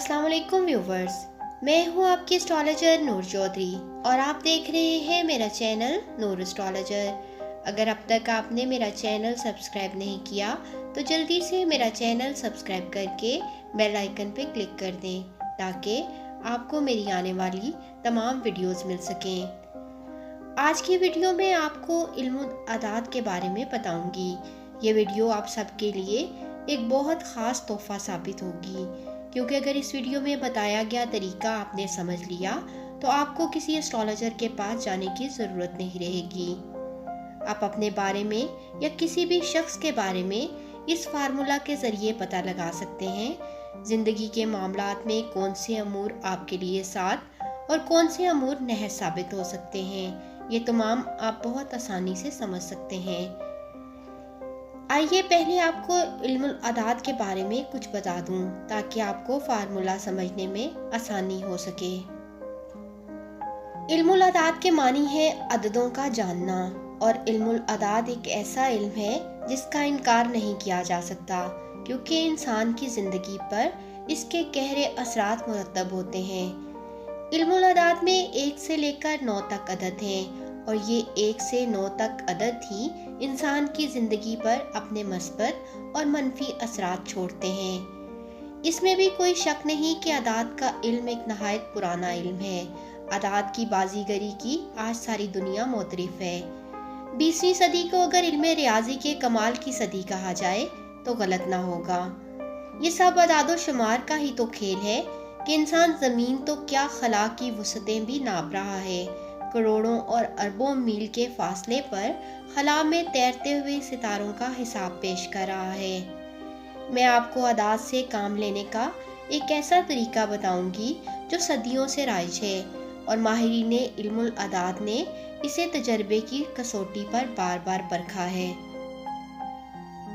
अस्सलाम वालेकुम व्यूवर्स, मैं हूं आपकी एस्ट्रोलॉजर नूर चौधरी और आप देख रहे हैं मेरा चैनल नूर एस्ट्रोलॉजर। अगर अब तक आपने मेरा चैनल सब्सक्राइब नहीं किया तो जल्दी से मेरा चैनल सब्सक्राइब करके बेल आइकन पे क्लिक कर दें ताकि आपको मेरी आने वाली तमाम वीडियोस मिल सकें। आज की वीडियो में आपको इल्मुल अदाद के बारे में बताऊंगी। ये वीडियो आप सबके लिए एक बहुत ख़ास तोहफ़ा साबित होगी, क्योंकि अगर इस वीडियो में बताया गया तरीका आपने समझ लिया तो आपको किसी एस्ट्रोलॉजर के पास जाने की ज़रूरत नहीं रहेगी। आप अपने बारे में या किसी भी शख्स के बारे में इस फार्मूला के ज़रिए पता लगा सकते हैं ज़िंदगी के मामलात में कौन से अमूर आपके लिए साथ और कौन से अमूर नहस साबित हो सकते हैं। ये तमाम आप बहुत आसानी से समझ सकते हैं। आइए पहले आपको इल्मुल अदाद के बारे में कुछ बता दूं ताकि आपको फार्मूला समझने में आसानी हो सके। इल्मुल अदाद के मानी है अददों का जानना, और इल्मुल अदाद एक ऐसा इल्म है जिसका इनकार नहीं किया जा सकता, क्योंकि इंसान की ज़िंदगी पर इसके गहरे असरात मुरतब होते हैं। इल्मुल अदाद में 1 से लेकर 9 तक अदद हैं, और ये 1 से 9 तक अदद ही इंसान की ज़िंदगी पर अपने मस्बत और मनफी असरात छोड़ते हैं। इसमें भी कोई शक नहीं कि अदाद का इल्म एक नहायत पुराना इल्म है। अदाद की बाजीगरी की आज सारी दुनिया मोतरिफ है। 20वीं सदी को अगर इल्म रियाजी के कमाल की सदी कहा जाए तो गलत ना होगा। ये सब अदाद शुमार का ही तो खेल है कि इंसान ज़मीन तो क्या खला की वसअतें भी नाप रहा है। करोड़ों और अरबों मील के फासले पर खला में तैरते हुए सितारों का हिसाब पेश कर रहा है। मैं आपको अदाद से काम लेने का एक ऐसा तरीका बताऊंगी जो सदियों से राइज है, और माहिरीन इल्मुल अदाद ने इसे तजर्बे की कसौटी पर बार बार परखा है।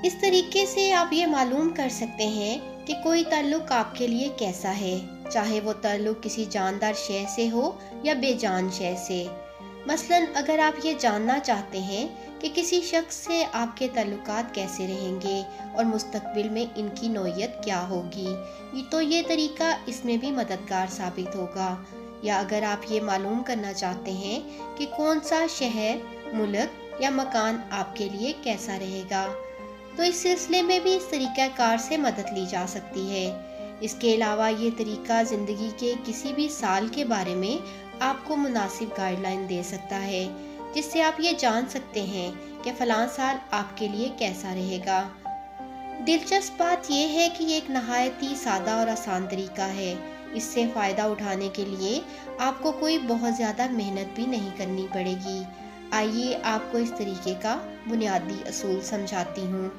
इस तरीके से आप ये मालूम कर सकते हैं कि कोई ताल्लुक आपके लिए कैसा है, चाहे वो ताल्लुक किसी जानदार शय से हो या बेजान शय से। मसलन अगर आप ये जानना चाहते हैं कि किसी शख्स से आपके ताल्लुकात कैसे रहेंगे और मुस्तकबिल में इनकी नौइयत क्या होगी, तो ये तरीका इसमें भी मददगार साबित होगा। या अगर आप ये मालूम करना चाहते हैं कि कौन सा शहर, मुल्क या मकान आपके लिए कैसा रहेगा, तो इस सिलसिले में भी इस तरीक़ाकार से मदद ली जा सकती है। इसके अलावा ये तरीका ज़िंदगी के किसी भी साल के बारे में आपको मुनासिब गाइडलाइन दे सकता है, जिससे आप ये जान सकते हैं कि फ़लाँ साल आपके लिए कैसा रहेगा। दिलचस्प बात यह है कि ये एक नहायत ही सादा और आसान तरीका है। इससे फ़ायदा उठाने के लिए आपको कोई बहुत ज़्यादा मेहनत भी नहीं करनी पड़ेगी। आइए आपको इस तरीके का बुनियादी असूल समझाती हूँ।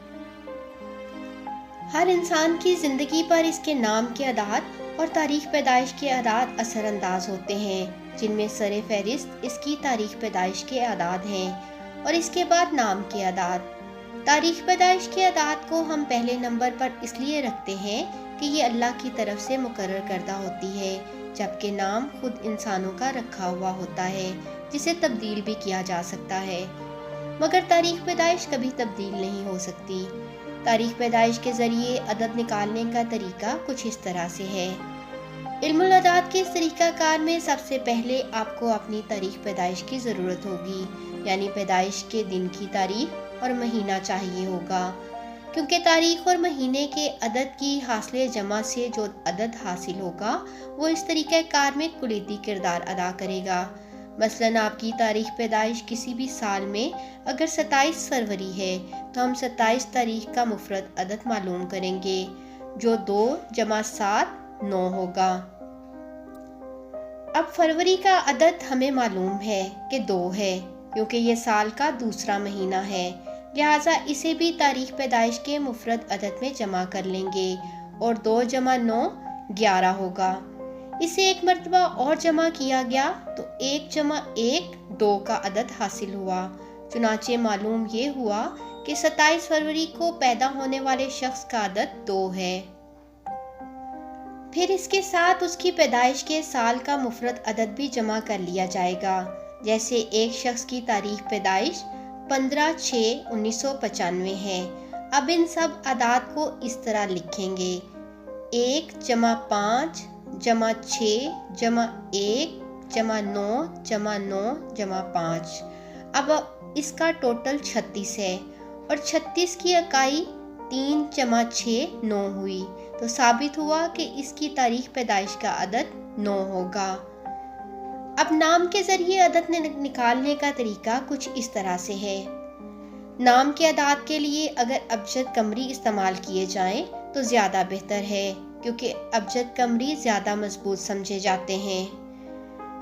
हर इंसान की ज़िंदगी पर इसके नाम के अदाद और तारीख़ पैदाइश के अदाद असरअंदाज होते हैं, जिनमें सरे फहरिस्त इसकी तारीख़ पैदाइश के अदाद हैं और इसके बाद नाम के अदाद। तारीख़ पैदाइश के अदाद को हम पहले नंबर पर इसलिए रखते हैं कि ये अल्लाह की तरफ से मुकर्रर करदा होती है, जबकि नाम खुद इंसानों का रखा हुआ होता है, जिसे तब्दील भी किया जा सकता है। मगर तारीख़ पैदाइश कभी तब्दील नहीं हो सकती। तारीख़ पैदाइश के ज़रिए अदद निकालने का तरीका कुछ इस तरह से है। इल्मुल अदाद के इस तरीक़ाकार में सबसे पहले आपको अपनी तारीख़ पैदाइश की ज़रूरत होगी, यानी पैदाइश के दिन की तारीख़ और महीना चाहिए होगा, क्योंकि तारीख़ और महीने के अदद की हासिल जमा से जो अदद हासिल होगा वो इस तरीक़ाकार में कुलीदी किरदार अदा करेगा। मसलन आपकी तारीख़ पैदाइश किसी भी साल में अगर 27 फरवरी है तो हम 27 तारीख़ का मुफरद अदद मालूम करेंगे, जो 2 + 7 9 होगा। अब फरवरी का अदद हमें मालूम है कि 2 है, क्योंकि ये साल का दूसरा महीना है, लिहाजा इसे भी तारीख़ पैदाइश के मुफरद अदद में जमा कर लेंगे, और 2 + 9 11 होगा। इसे एक मरतबा और जमा किया गया तो 1 + 1 2 का अदद हासिल हुआ। चुनाचे मालूम ये हुआ कि 27 फरवरी को पैदा होने वाले शख्स का अदद 2 है। फिर इसके साथ उसकी पैदाइश के साल का मुफरद अदद भी जमा कर लिया जाएगा। जैसे एक शख्स की तारीख़ पैदाइश 15/6/1995 है। अब इन सब अदाद को इस तरह लिखेंगे: 1 जमा 5 जमा 6 जमा 1 जमा 9 जमा 9 जमा 5। अब इसका टोटल 36 है और 36 की इकाई 3 जमा 6 9 हुई, तो साबित हुआ कि इसकी तारीख पैदाइश का अदद 9 होगा। अब नाम के जरिए अदद निकालने का तरीका कुछ इस तरह से है। नाम के अदाद के लिए अगर अबजद कमरी इस्तेमाल किए जाएं तो ज़्यादा बेहतर है, क्योंकि अबजद कमरी ज़्यादा मजबूत समझे जाते हैं।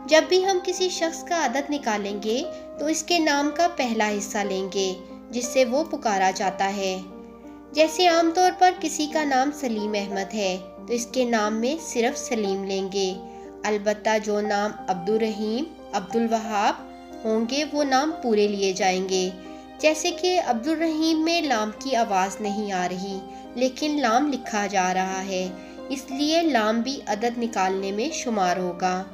जब भी हम किसी शख्स का अदद निकालेंगे तो इसके नाम का पहला हिस्सा लेंगे जिससे वो पुकारा जाता है। जैसे आमतौर पर किसी का नाम सलीम अहमद है तो इसके नाम में सिर्फ सलीम लेंगे। अलबत्ता जो नाम अब्दुल रहीम, अब्दुल वहाब होंगे वो नाम पूरे लिए जाएंगे। जैसे कि अब्दुल रहीम में लाम की आवाज़ नहीं आ रही लेकिन लाम लिखा जा रहा है, इसलिए लाम भी अदद निकालने में शुमार होगा।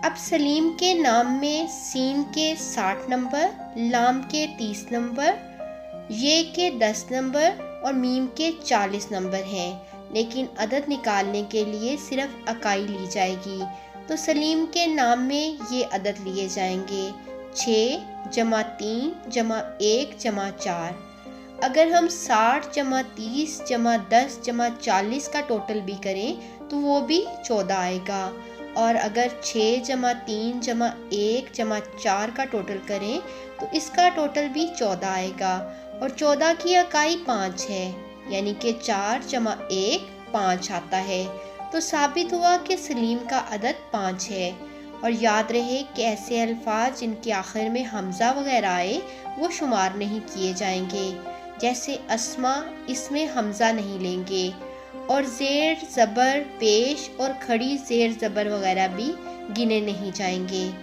अब सलीम के नाम में सीन के 60 नंबर, लाम के 30 नंबर, ये के 10 नंबर और मीम के 40 नंबर हैं, लेकिन अदद निकालने के लिए सिर्फ इकाई ली जाएगी। तो सलीम के नाम में ये अदद लिए जाएंगे 6 जमा 3 जमा 1 जमा 4। अगर हम 60 जमा 30 जमा 10 जमा 40 का टोटल भी करें तो वो भी 14 आएगा, और अगर 6 जमा 3 जमा 1 जमा 4 का टोटल करें तो इसका टोटल भी 14 आएगा, और 14 की इकाई 5 है, यानी कि 4 जमा 1 5 आता है। तो साबित हुआ कि सलीम का अदद 5 है। और याद रहे कि ऐसे अल्फाज जिनके आखिर में हमज़ा वगैरह आए वो शुमार नहीं किए जाएंगे। जैसे अस्मा, इसमें हमज़ा नहीं लेंगे, और ज़ेर ज़बर पेश और खड़ी ज़ेर ज़बर वगैरह भी गिने नहीं जाएंगे।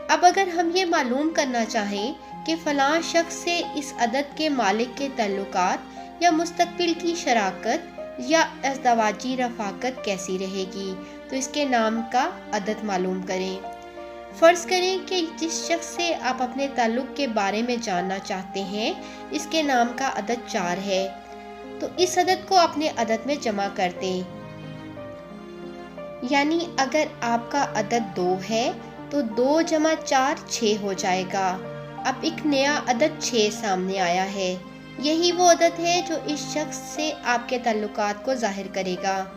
अब अगर हम ये मालूम करना चाहें कि फ़लाँ शख्स से इस अदद के मालिक के ताल्लुकात या मुस्तकबिल की शराकत या अज़दवाजी रफ़ाकत कैसी रहेगी, तो इसके नाम का अदद मालूम करें। फ़र्ज़ करें कि जिस शख्स से आप अपने ताल्लुक़ के बारे में जानना चाहते हैं इसके नाम का अदद 4 है, तो इस अदद को अपने अदद में जमा कर दें। यानी अगर आपका अदद 2 है तो 2 जमा 4 6 हो जाएगा। अब एक नया अदद 6 सामने आया है, यही वो अदद है जो इस शख्स से आपके ताल्लुकात को ज़ाहिर करेगा।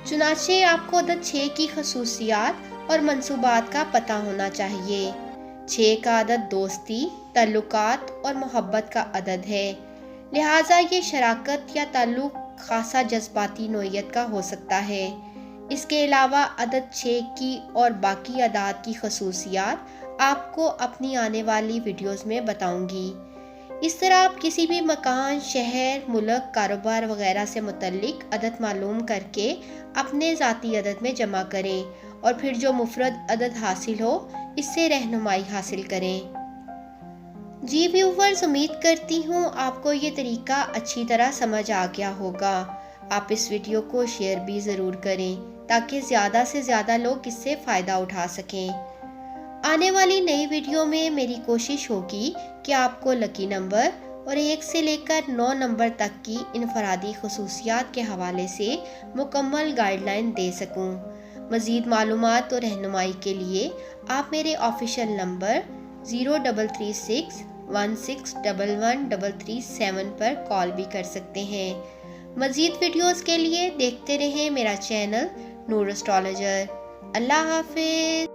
चुनाचे आपको अदद 6 की खसूसियात और मंसूबात का पता होना चाहिए। 6 का अदद दोस्ती, ताल्लुकात और मोहब्बत का अदद है, लिहाजा ये शराकत या ताल्लुक खासा जज्बाती नोयत का हो सकता है। इसके अलावा अदद 6 की और बाकी अदाद की खसूसियात आपको अपनी आने वाली वीडियोस में बताऊंगी। इस तरह आप किसी भी मकान, शहर, मुल्क, कारोबार वगैरह से मुतल्लिक अदद मालूम करके अपने ज़ाती अदद में जमा करें, और फिर जो मुफरद अदद हासिल हो इससे रहनुमाई हासिल करें। जी व्यूवर्स, उम्मीद करती हूँ आपको ये तरीका अच्छी तरह समझ आ गया होगा। आप इस वीडियो को शेयर भी ज़रूर करें ताकि ज़्यादा से ज़्यादा लोग इससे फ़ायदा उठा सकें। आने वाली नई वीडियो में मेरी कोशिश होगी कि आपको लकी नंबर और 1 से लेकर 9 नंबर तक की इनफरादी खसूसियात के हवाले से मुकम्मल गाइडलाइन दे सकूं। मज़ीद मालूमात और रहनुमाई के लिए आप मेरे ऑफिशियल नंबर 0336 16113337 पर कॉल भी कर सकते हैं। मज़ीद वीडियोस के लिए देखते रहें मेरा चैनल नूर एस्ट्रोलॉजर। अल्लाह हाफिज़।